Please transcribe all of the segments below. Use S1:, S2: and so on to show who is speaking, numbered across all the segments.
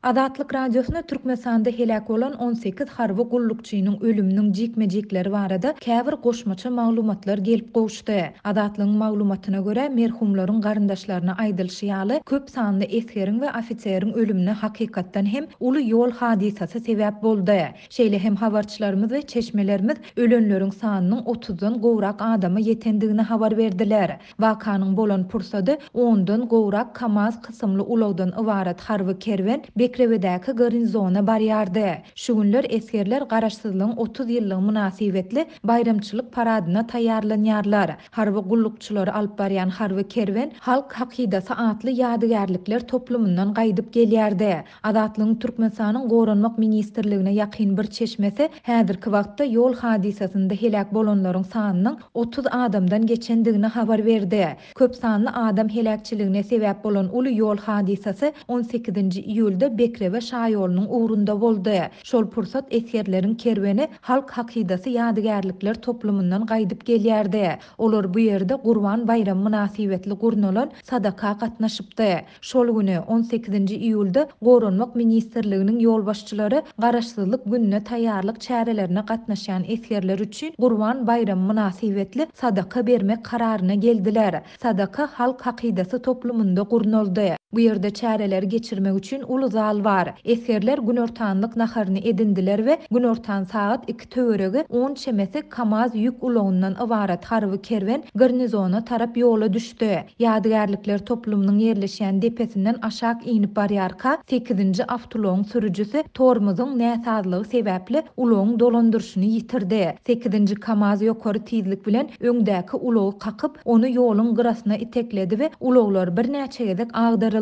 S1: Adatlyk radiosuna Türkmenistanda helak bolan 18 harby gullukçynyň ölüminiň jikmejikleri barada käbir goşmaça maglumatlar gelip gowuşdy. Adatlyň maglumatyna görä merhumlaryň garyndaşlaryna aýdylşy ýaly köp sanly esgeriň we ofiseriň ölümine hakykatdan hem uly ýol hadisasy sebäp boldy. Şeýle hem habarçylarymyz we çeşmelerimiz ölenleriň sanynyň 30dan gowrak adama ýetendigine habar berdiler. Wakanyň bolan pursady 10dan gowrak KAMAZ kysymly ulagdan ibarat harby kerwen Bekrevedäki garnizona barýardy. Şu günler eskerler garaşsyzlygyň 30 ýyllyg münasibetli bayramçylyk paradyna taýýarlanýarlar. Harby gullukçylary alyp barýan harby kerwen halk hakydasy atly ýadygärlikler toplumundan gaýdyp gelýärdi. Adatlyň Türkmenistanyň Goranmak ministrligine ýakyn bir çeşmesi häzirki wagtda ýol hadisasynda helak bolanlaryň sanynyň 30 adamdan geçendigine habar berdi. Köp sanly adam helakçylygyna sebäp bolan uly ýol hadisasy 18-nji iýulda Bekrebe şaýolunyň ugrunda boldy. Şol pursat eskerleriň kerweni halk hakydasy ýadygärlikler toplumundan gaýdyp gelýärdi. Olar bu ýerde Gurban bayram münasibetli gurnulan sadaka gatnaşypdy. Şol güni 18-nji iýulda Goranmak ministrliginiň ýol başçylary garaşsyzlyk gününe taýýarlyk çärelerine gatnaşan eskerler üçin Gurban bayram münasibetli sadaka bermek kararyna geldiler. Sadaka halk hakydasy toplumunda gurnuldy. Bu ýerde çäreler geçirmek üçin uly zal bar. Eskerler gün ortanlyk naharyny edindiler we gün ortan saat 2 töweregi 10 çemesi KAMAZ ýük ulagynyň ibarat harby kerwen garnizona tarap ýola düşdi. Ýadygärlikler toplumynyň ýerleşýän depesinden aşak inip barýarka 8-nji awtologyň sürüjüsi tormuzun näsazlygy sebäpli ulagyň dolandyrşyny ýitirdi. 8-nji KAMAZ ýokary tizlik bilen öňdäki ulagy kakyp onu ýoluň gyrasyna itekledi we ulaglar bir näçe gezek agdaryldy.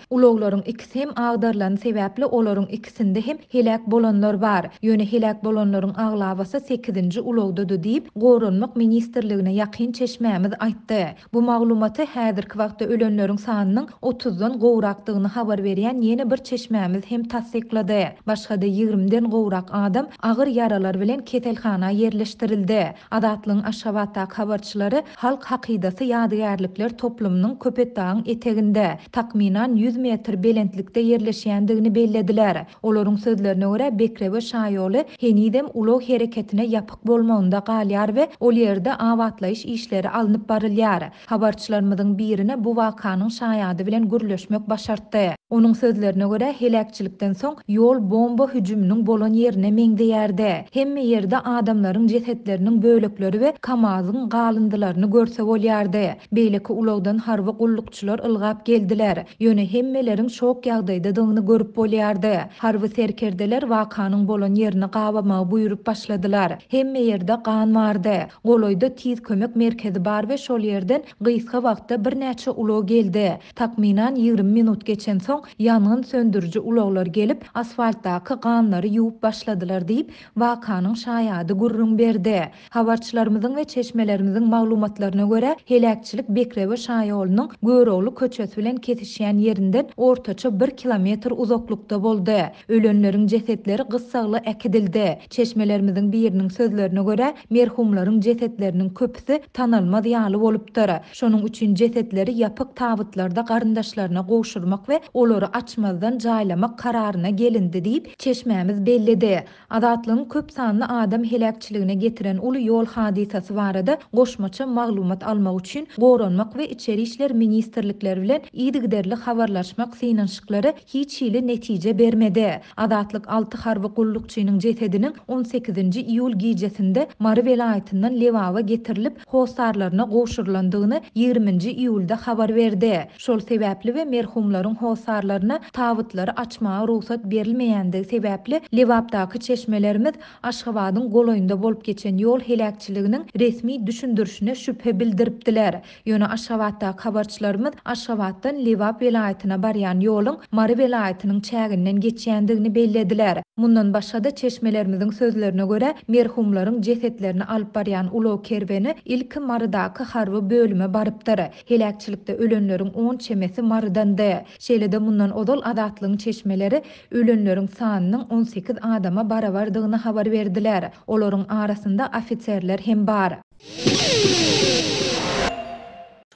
S1: Ulaglaryň ikisi hem agdarlan sebäpli olaryň ikisinde hem helak bolanlar bar. Ýöne helak bolanlaryň aglabasy 8-nji ulagda diýip Goranmak ministrligine ýakyn çeşmämiz aýtdy. Bu maglumaty häzirki wagtda ölenleriň sanynyň 30dan gowrakdygyny habar berýän ýene bir çeşmämiz hem tasdiklady. Başga da 20den gowrak adam agyr ýaralar bilen ketelhana ýerleşdirildi. Adatlyň Aşgabatdaky habarçylary halk hakydasy ýadygärlikler toplumynyň köpetdagyň eteginde takminan 100 metr belentlikde ýerleşýändigini bellediler. Olaryň sözlerine görä Bekrebe şaýoly henidem ulag hereketine ýapyk bolmagynda galýar we ol ýerde awatlaýyş işleri alınıp barylýar. Habarçylarymyzyň birine bu wakanyň şaýady bilen gürleşmek başartdy. Onuň sözlerine görä helakçylykdan soň ýol bomba hüjüminiň bolan ýerine meňdeýärdi. Hemme ýerde adamlaryň jesetleriniň bölekleri we KAMAZyň galyndylaryny görse bolýardy. Beýleki ulagdan harby gullukçylar ylgap geldiler. Ýöne hemmeleriň şok ýagdaýda dygyny görüp bolýardy. Harby serkerdeler wakanyň bolan ýerini gabama buýurup başladylar. Hemme ýerde gan bardy. Goloýda tiz kömek merkezi bar we şol ýerden gysga wagtda bir näçe ulag geldi. Takminan 20 minut geçen soň ýangyn söndürüji ulaglar gelip asfaltdaky ganlary ýuwup başladylar diýip wakanyň şaýady gurrun berdi. Habarçylarymyzyň we çeşmelerimiziň maglumatlaryna görä helakçylyk Bekrebe şaýolunyň Görogly köçesi bilen kesişýän ýerinden ortaça 1 kilometr uzaklykda boldy. Ölenleriň jesetleri gyssagly ekidildi. Çeşmelerimiziň biriniň sözlerine görä merhumlaryň jesetleriniň köpüsi tanalmaz ýaly bolupdyr. Şonuň üçin jesetleri ýapyk tabutlarda garyndaşlaryna gowşurmak we olary açmazdan jaýlamak kararyna gelindi diýip çeşmämiz belledi. Adatlyň köp sanly adam helakçylygyna getiren uly ýol hadisasy barada goşmaça maglumat almak üçin Goranmak we Içeri işler ministrlikleri bilen ýygyderli habarlaşmak synanşyklary hiç ýyly netije bermedi. Adatlyk 6 harby gullukçynyň jesediniň 18-nji iýul gijesinde Mary welaýatyndan Lewawa getirilip hosarlaryna gowşurlandygyny 20-nji iýulda habar berdi. Şol sebäpli we merhumlaryň hosarlaryna tabutlary açmaga ruhsat berilmeýändigi sebäpli Lewapdaky çeşmelerimiz Aşgabatyň goloýunda bolup geçen ýol helakçylygynyň resmi düşündürüşine şüphe bildiripdiler. Ýöne Aşgabatdaky habarçylarymyz Aşgabatdan Lewap welaýatyna barýan ýoluň Mary welaýatynyň çäginden geçýändigini bellediler. Mundan başga da çeşmelerimizin sözlerine görä merhumlaryň jesetlerini alyp barýan ulag kerweni ilki Marydaky harby bölüme barypdyr. Helakçylykda ölenleriň 10 çemesi Marydandy. Şeýle-de mundan odal adatlyň çeşmeleri ölenleriň sanynyň 18 adama barabardygyny habar berdiler. Olaryň arasynda ofitserler hem bar.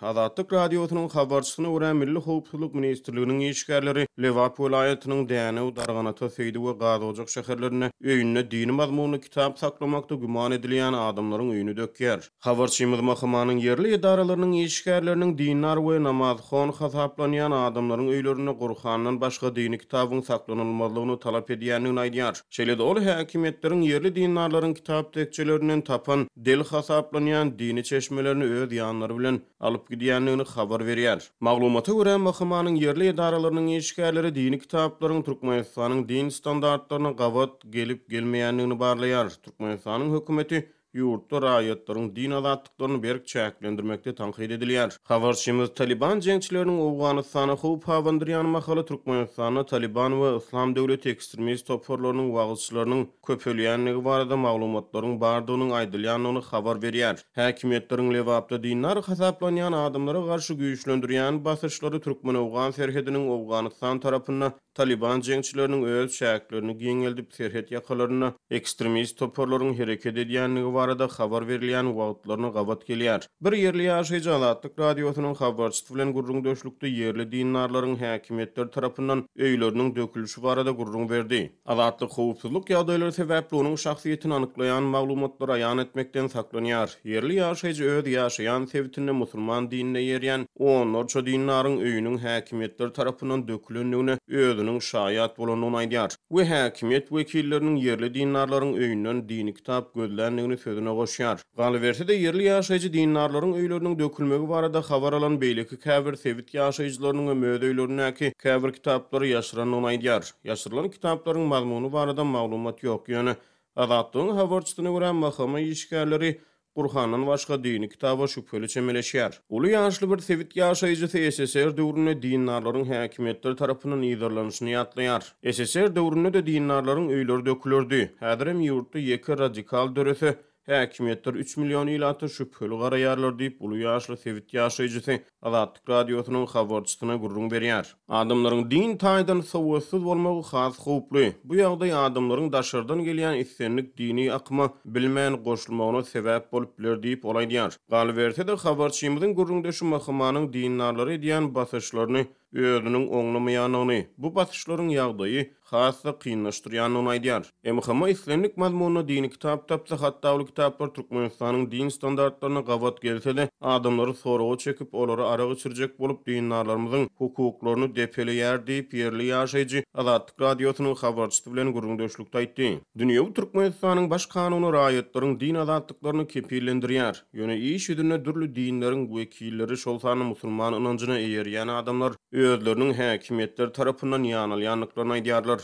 S2: Azatlyk radiosynyň habarçysyna görä Milli Howpsuzlyk Ministrliginiň işgärleri Lewap welaýatynyň Däne, Darganata, Seydi we Gazawjak şäherlerine öýünde dini mazmunly kitap saklamakda güman edilýän adamlaryň öýünü dökýär. Habarçymyz mahkamanyň yerli idaralarynyň işgärleriniň dinar we namazxon hasaplanýan adamlaryň öýlerine Gur'andan başga dini kitabyň saklanylmalygyny talap edýänini aýdýar. Şeýle-de ol häkimetleriň yerli dinarlaryň kitap tekçelerinden tapan del hasaplanýan dini çeşmelerini öz ýanlary bilen alyp gidýänligini habar berýär. Maglumata görä mahkamanyň yerli idaralarynyň işgärleri dini kitaplaryň Türkmenistanyň din standartlaryna gawat gelip gelmeýänligini barlaýar. Türkmenistanyň hökümeti ýurtda raýatlaryň din azatlyklaryny berk çäklendirmekde tanqid edilýär. Habarçymyz Taliban jeňçileriniň Awganystana howp hawandyrýan mahaly Türkmenistanyň Taliban we Islam döwleti ekstremist toporlarynyň wagtçylarynyň köpelýänligi barada maglumatlaryň bardygyny aýdylýanyny habar berýär. Häkimetleriň Lewapda dinar hasaplanýan adamlara garşy güýçlendirýän basyşlary Türkmen-Awgan serhediniň Awganystan tarapyndan Taliban jeňçileriniň öz şäklerini giňeldip serhed ýakalaryna ekstremist toporlaryň hereket edýänligi barada habar berilýän wagtlaryna gawat gelýär. Bir yerli ýaşaýjy Azatlyk radiosynyň habarçysy bilen gurrun döşlükde yerli dinarlaryň häkimetler tarapyndan öýleriniň dökülüşi barada gurrun berdi. Azatlyk howpsuzlyk ýagdaýlary sebäpli onuň şahsiýetini anyklaýan maglumatlar aýan etmekden saklanýar. Yerli ýaşaýjy öz ýaşaýan sebitinde musulman dinine ýerýän onlarça dinaryň öýüniň häkimetler tarapyndan dökülenligine özüniň şaýat bolanyny aýdýar. Bu häkimet wekilleriniň yerli dinarlaryň öýünden dini kitap gözlänligini sözüne goşýar. Galaberse-de yerli ýaşaýjy dinarlaryň öýleriniň dökülmegi barada habar alan beýleki käbir sebit ýaşaýjylarynyň mödöýlerindäki käbir kitaplary ýaşyranyny aýdýar. Ýaşyrylan kitaplaryň mazmuny barada maglumat ýok ýöne Azatlygyň habarçysyna görä mahkama işgärleri Gur'andan başga dini kitaba şüpheli çemeleşýär. Uly ýaşly bir sebit ýaşaýjysy SSR döwründe dinarlaryň häkimetleri tarapyndan ýyzarlanyşyny ýatlaýar. SSR döwründe de dinarlaryň öýleri dökülürdi. Häzir hem ýurtda ýeki radikal dörese häkimetler 3 milyon ýyl şüpheli garaýarlar diýip uly ýaşly sebit ýaşaýjysy Azatlyk radiosynyň habarçysyna gurrun berýär. Adamlaryň din taýdan sowatsyz bolmagy has howply. Bu ýagdaý adamlaryň daşardan gelýän islenlik dini akma bilmän goşulmagyna sebäp bolup biler diýip olaýdýar. Galberse-de habarçymyzyň gurrundaşy mahkamanyň dinarlary edýän basyşlaryny özüniň oňlamaýanyny, bu basyşlaryň ýagdaýy hasda kynlaşdyrýanyny aýdýar. MHM islenlik mazmuny dini kitap tapsa hatda ol kitaplar Türkmenistanyň din standartlaryna gawat gelse-de adamlary soraga çekip olary ara geçirjek bolup dinarlarymyzyň hukuklaryny depeleýär diýip yerli ýaşaýjy Azatlyk radiosynyň habarçysy bilen gurrundaşlykda aýtdy. Dünýä Türkmenistanyň baş kanuny raýatlaryň din azatlyklaryny kepillendirýär. Ýöne iş ýüzünde dürli dinleriň wekilleri şol sany musulman ynanjyna eýerýän adamlar özleriniň häkimetler tarapyndan ýanylýanlyklaryny aýdýarlar.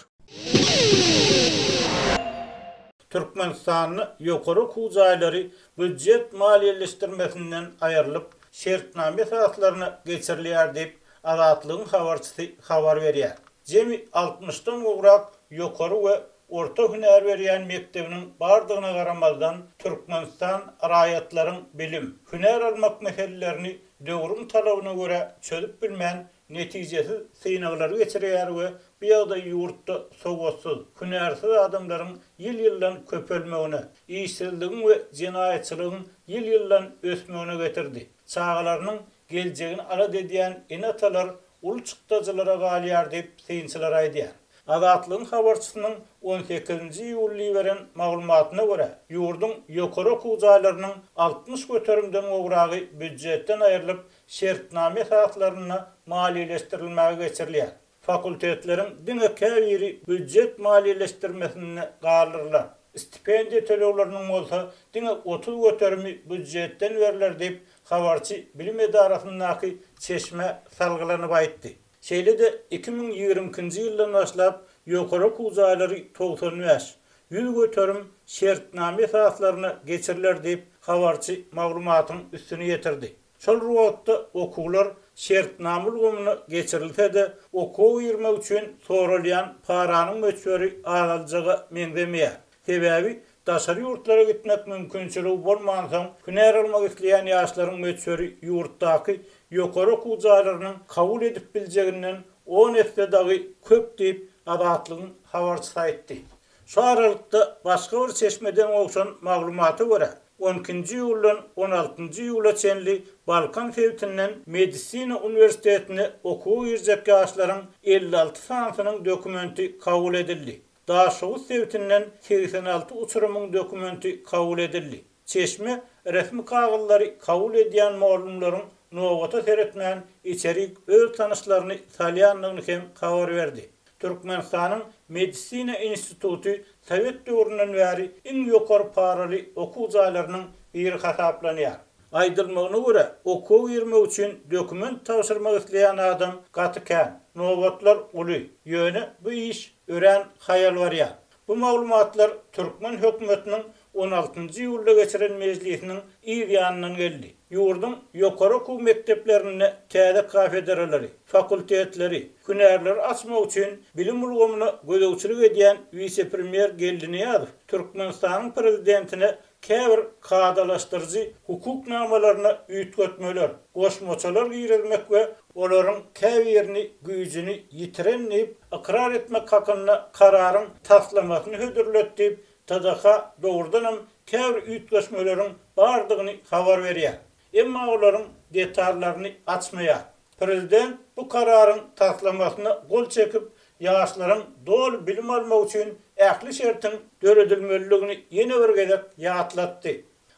S3: Türkmenistanyň ýokary hujaýlary büdjet maliýeleşdirmesinden aýrylyp şertname esaslarına geçirilýär diýip Azatlygyň habarçysy habar berýär. Jemi 60-dan gowrak ýokary we orta hünär berýän mektebiniň bardygyna garamazdan Türkmenistan raýatlaryň bilim, hünär almak meselelerini döwrüm talabyna görä çözüp bilmän netijesi synaglar geçirýär we bu ýagdaý ýurtda sowatsyz, hünärsiz adamlaryň ýyl-ýyldan köpelmegine, işsizligiň we jinaýatçylygyň ýyl-ýyldan ösmegine getirdi. Çağalarynyň geljegini alad edýän enatalar ul çykdajalara galýar diýip synçylar aýdýar. Azatlygyň habarçysynyň 18-nji ýuly beren maglumatyna görä, ýurdun ýokary hujaýlarynyň 60 göterimden gowragy büdjetden aýrylyp şertname esaslarına maliýeleşdirilmäge geçirilýär. Fakultetleriň diňe käbiri büdjet maliýeleşdirmesini galdyrlar. Stipendiýa töleýärleriniň bolsa diňe 30 göterimi büdjetden beriler diýip habarçy bilim edarasynyňky çeşme salgylanyp aýtdy. Şeýle-de 2020-nji ýyldan başlap ýokary hujaýlary 95, 100 göterim şertname esaslarına geçiriler diýip habarçy maglumatyň üstüne ýetirdi. Şol wagtda okuwlar şertname ulgamyny geçirilse-de okuw ýermek üçin sorulýan paranyň möçberi aljaga meňdemeýär. Sebäbi daşary ýurtlara gitmek mümkinçiligi bolmansoň hünär almak isleýän ýaşlaryň möçberi ýurtdaky ýokary hujaýlarynyň kabul edip biljeginden 10 dagy köp diýip Azatlygyň habarçysy aýtdy. Şu aralykda başga bir çeşmeden okşan maglumaty görä. 12-nji ýyldan 16-njy ýyla çenli Balkan Fewtinden Medisina Universitetine okuw girjek ýaşlaryň 56 sanynyň dokumenti kabul edildi. Daşoğuz Fewtinden 86 uçurumyň dokumenti kabul edildi. Çeşme resmi kagylary kabul edýän maglumatyň nowata seretmän içerik öz tanışlaryny salýanlygyny hem habar berdi. Türkmenistanyň Medisina Institutu Sovet döwründen bäri iň ýokary paraly okuw jaýlarynyň biri hasaplanýar. Aýdylmagyna görä, okuw girmek üçin dokument tapşyrmak isleýän adam gatykän, nowatlar uly. Ýöne bu iş ören hayal barýar. Bu maglumatlar Türkmen hökümetiniň 16-njy ýylda geçiren mejlisiniň ýanyndan geldi. Ýurdun ýokary okuw mekdeplerine täze kafedralary, fakultetleri, hünärleri açmak üçin bilim ulgamyna gödäwçilik edýän vice-premier geldini ýazyp, Türkmenistanyň prezidentine käbir kadalaşdyrjy hukuknamalaryna üýtgetmeler, goşmaçalar giýermek we olaryň käbirini güýjini ýitirenlip ikrar etmek hakyna kararyň taslamasyny hödürletdi. Tadaka doğrudanam käbir üýtgeşmeleriň bardygyny habar berýär. Emma olaryň detallaryny açmaýar. Prezident bu kararyň taslamasyna gol çekip ýaşlaryň dol bilim almak üçin ähli şertiň döredilmeliligini ýene bir gezek ýatlatdy.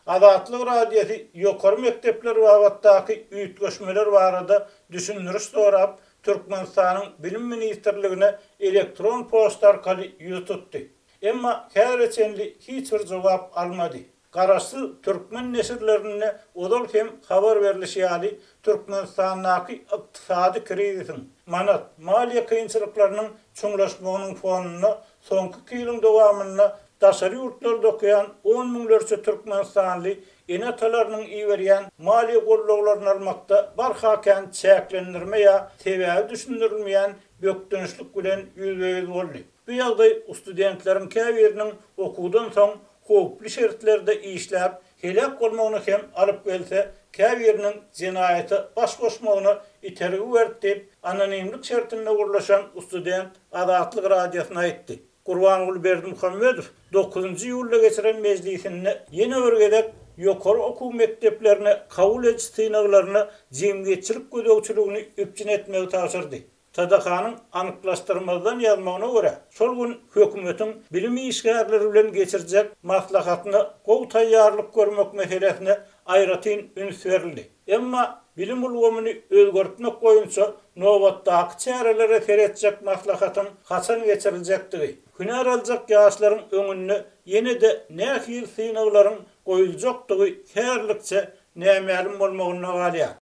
S3: Azatlyk radiosu ýokary mektepler wagtdaky üýtgeşmeler barada düşündiriş sorap Türkmenistanyň bilim ministrligine elektron posta arkaly ýetdi. Emma käreçenli hiç bir jogap almady. Garaşy türkmen nesirlerine odal hem habar berilýär. Türkmenistanyň ykdysady krizisiň, manat, maliýe kynçylyklarynyň çoňlaşmagynyň fonuna soňky 2 ýylyň dowamynda daşary ýurtlarda okuyan 10 miňlerçe türkmenistanly enatalarynyň iýerýän maliýe gollaglaryny almakda barhaken çäklendirme ýa sebäbi düşündirilmeýän bökdönüşlik bilen ýüzbeýiz boldy. Bu ýagdaý studentleriň käbiriniň okuwdan soň howply şertlerde işläp helak bolmagyny hem alyp gelse, käbiriniň jinayaty baş goşmagyny itergi berdi. Anonimlik şertinde gurlaşan student Azatlyk radiosyna aýtdy. Gurbanuly Berdimuhammedow 9-njy ýylda geçiren mejlisinde ýene bir gezek ýokary okuw mekteplerine kabul ediş synaklaryny jemgyýetçilik gödäwçiligini öpçün etmegi tapşyrdy. Tadakanyň anyklaşdyrmadan ýazmagyna görä, şol gün hökümetiň bilim işgärleri bilen geçirjek maslahatyna gowy taýýarlyk görmek meselesine aýratyn üns berildi. Emma bilim ulgamyny özgertmek goýunça nowatdaky çärelere seretjek maslahatyň haçan geçiriljekdigi, hünär aljak ýaşlaryň öňünde ýene de nähil synaklaryň goýuljakdygy herlikçe nämälim bolmagyna galýar.